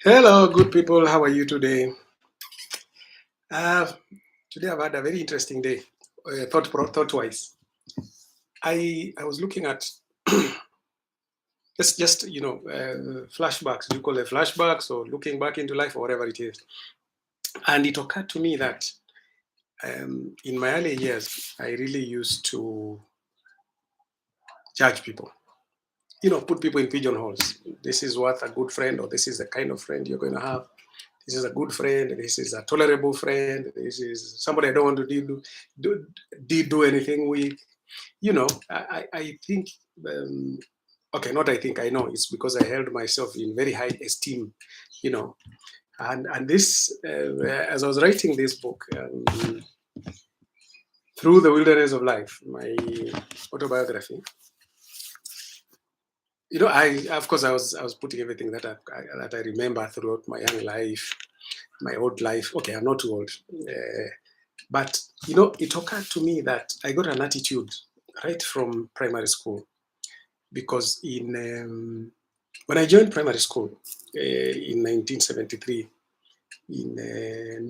Hello, good people. How are you today? Uh, Today I've had a very interesting day. Thought-wise, I was looking at just flashbacks. Do you call it flashbacks or looking back into life or whatever it is? And it occurred to me that in my early years, I really used to judge people. Put people in pigeonholes. This is what a good friend, or this is the kind of friend you're going to have. This is a good friend. This is a tolerable friend. This is somebody I don't want to do anything with. I think, okay, not I think, I know it's because I held myself in very high esteem, you know. And this, as I was writing this book, Through the Wilderness of Life, my autobiography, I was putting everything that I remember throughout my young life, my old life. Okay, I'm not too old. But it occurred to me that I got an attitude right from primary school because when I joined primary school in 1973 in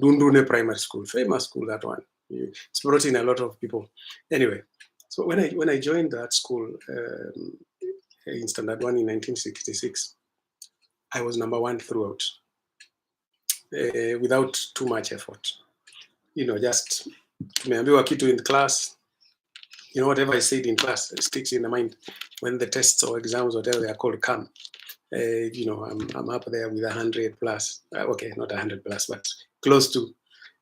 Ndundune Primary School, famous school that one. It's brought in a lot of people. Anyway, so when I joined that school in Standard One in 1966, I was number one throughout, without too much effort. Just tumeambiwa kitu in class, whatever I said in class sticks in the mind when the tests or exams, whatever they are called, come. I'm up there with 100 plus. Okay, not 100 plus, but close to,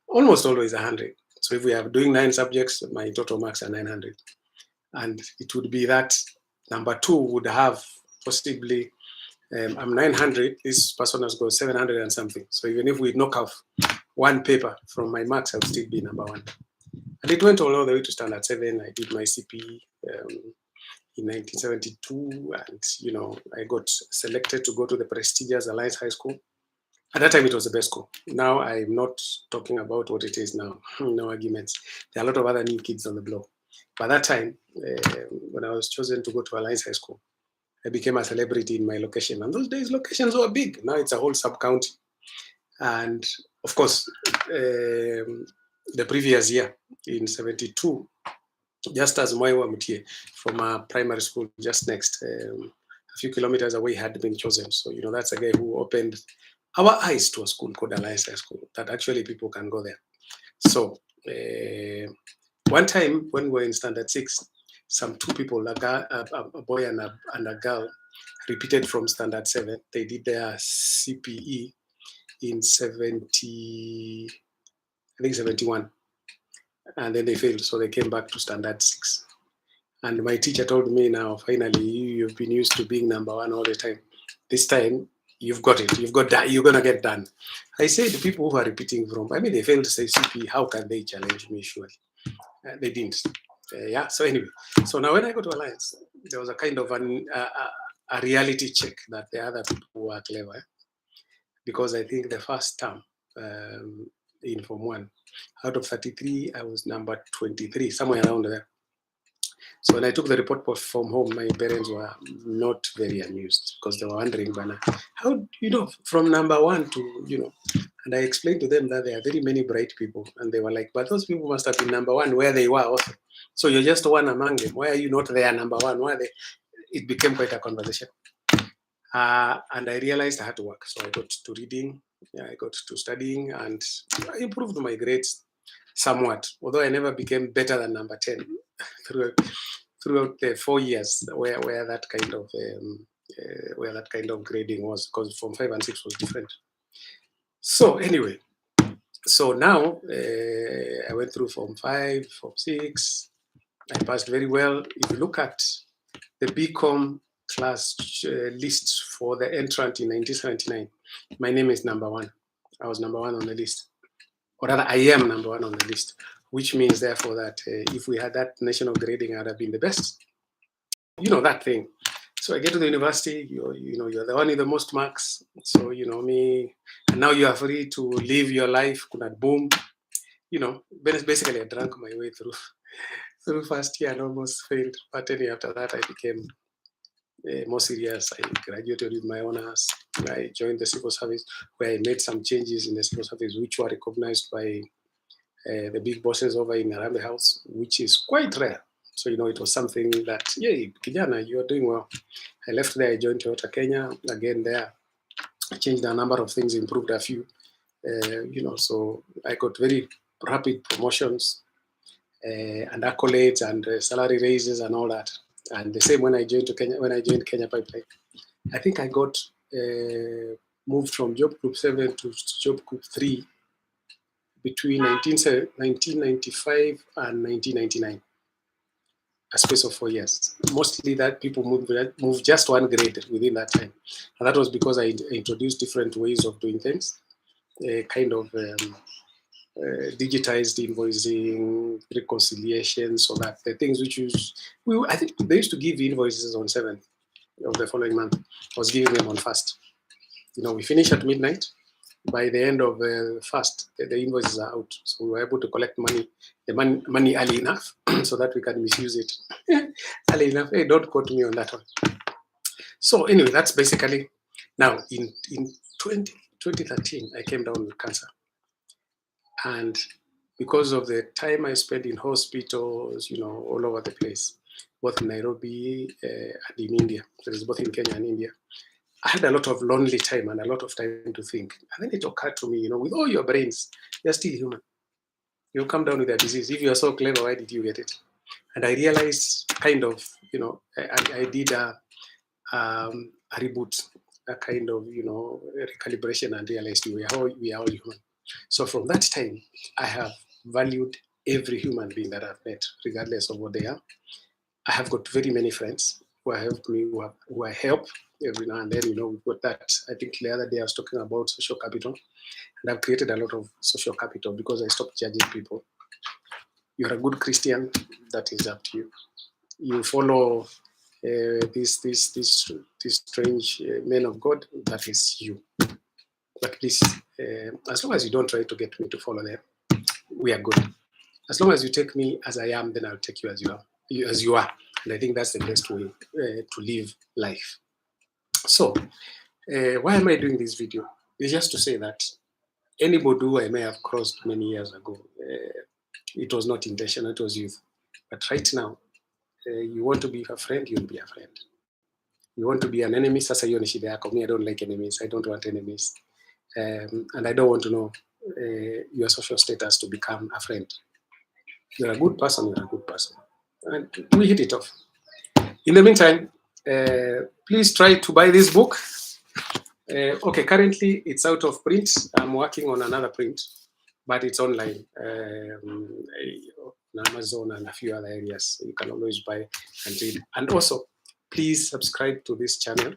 almost always 100. So if we are doing 9 subjects, my total marks are 900. And it would be that number 2 would have possibly, I'm 900, this person has got 700 and something. So even if we knock off one paper from my marks, I'll still be number 1. And it went all the way to standard 7. I did my CPE in 1972, and I got selected to go to the prestigious Alliance High School. At that time, it was the best school. Now, I'm not talking about what it is now. No arguments. There are a lot of other new kids on the block. By that time, when I was chosen to go to Alliance High School, I became a celebrity in my location. And those days, locations were big. Now it's a whole sub-county. And of course, the previous year, in 72, just as Mwaiwa Mutie from a primary school just next, a few kilometers away, had been chosen. So, that's a guy who opened our eyes to a school called Alliance High School, that actually people can go there. So, one time when we were in standard 6, some 2 people, a boy and a girl, repeated from standard 7. They did their CPE in 71. And then they failed, so they came back to standard 6. And my teacher told me, now, finally, you've been used to being number 1 all the time. This time, you've got it. You've got that. You're going to get done. I said, the people who are repeating they failed to say CP. How can they challenge me? Surely. They didn't. So anyway, so now when I go to Alliance, there was a kind of a reality check that the other people were clever. Because I think the first term in Form 1, out of 33, I was number 23, somewhere around there. So when I took the report from home, my parents were not very amused because they were wondering, Bana, how, from number 1 to, and I explained to them that there are very many bright people. And they were like, but those people must have been number 1 where they were also. So you're just one among them. Why are you not there number 1? Why are they? It became quite a conversation. And I realized I had to work. So I got to reading, I got to studying, and I improved my grades somewhat, although I never became better than number 10 throughout the 4 years where that kind of grading was, because Form 5 and 6 was different. So anyway, so now I went through Form 5, Form 6. I passed very well. If you look at the BCom class list for the entrant in 1979, my name is number 1. I was number 1 on the list. Or rather, I am number 1 on the list, which means, therefore, that if we had that national grading, I'd have been the best. That thing. So I get to the university, you're the one with the most marks. So, me, and now you are free to live your life. Could boom. Basically, I drank my way through first year and almost failed. But anyway, after that, I became more serious. I graduated with my honors. I joined the civil service, where I made some changes in the civil service, which were recognized by the big bosses over in Harambee House, which is quite rare. So, it was something that, yay, kijana, you are doing well. I left there, I joined Toyota Kenya. Again, there, I changed a number of things, improved a few. So I got very rapid promotions and accolades and salary raises and all that. And the same when I joined Kenya Pipeline. I think I got moved from job group 7 to job group 3 between 1995 and 1999, a space of 4 years. Mostly that people moved just one grade within that time. And that was because I introduced different ways of doing things, kind of digitized invoicing, reconciliation, so that the things which I think they used to give invoices on 7th of the following month. I was giving them on 1st. We finish at midnight. By the end of the fast, the invoices are out. So we were able to collect the money early enough so that we can misuse it early enough. Hey, don't quote me on that one. So anyway, that's basically, now in 2013, I came down with cancer. And because of the time I spent in hospitals, all over the place, both in Nairobi and in India, that is both in Kenya and India, I had a lot of lonely time and a lot of time to think. And then it occurred to me, with all your brains, you're still human. You'll come down with a disease. If you're so clever, why did you get it? And I realized kind of, I did a reboot, a kind of, recalibration, and realized we are all human. So from that time, I have valued every human being that I've met, regardless of what they are. I have got very many friends who have helped me, who I help every now and then. We've got that. I think the other day I was talking about social capital, and I've created a lot of social capital because I stopped judging people. You're a good Christian, that is up to you. You follow these strange men of God, that is you. But please, as long as you don't try to get me to follow them, we are good. As long as you take me as I am, then I'll take you as you are. And I think that's the best way to live life. So, why am I doing this video? It's just to say that anybody who I may have crossed many years ago, it was not intentional, it was youth. But right now, you want to be a friend, you'll be a friend. You want to be an enemy, sasa hiyo ni shida yako. Me, I don't like enemies. I don't want enemies. And I don't want to know your social status to become a friend. You're a good person, you're a good person. And we hit it off. In the meantime, please try to buy this book. Okay, currently it's out of print. I'm working on another print, but it's online on Amazon and a few other areas. You can always buy and read. And also, please subscribe to this channel,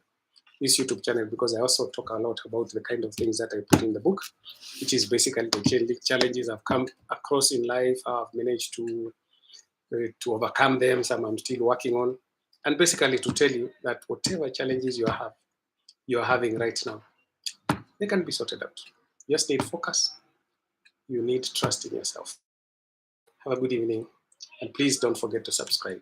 this YouTube channel, because I also talk a lot about the kind of things that I put in the book, which is basically the challenges I've come across in life, how I've managed to overcome them, some I'm still working on, and basically to tell you that whatever challenges you're having right now, they can be sorted out. You just need focus. You need trust in yourself. Have a good evening, and please don't forget to subscribe.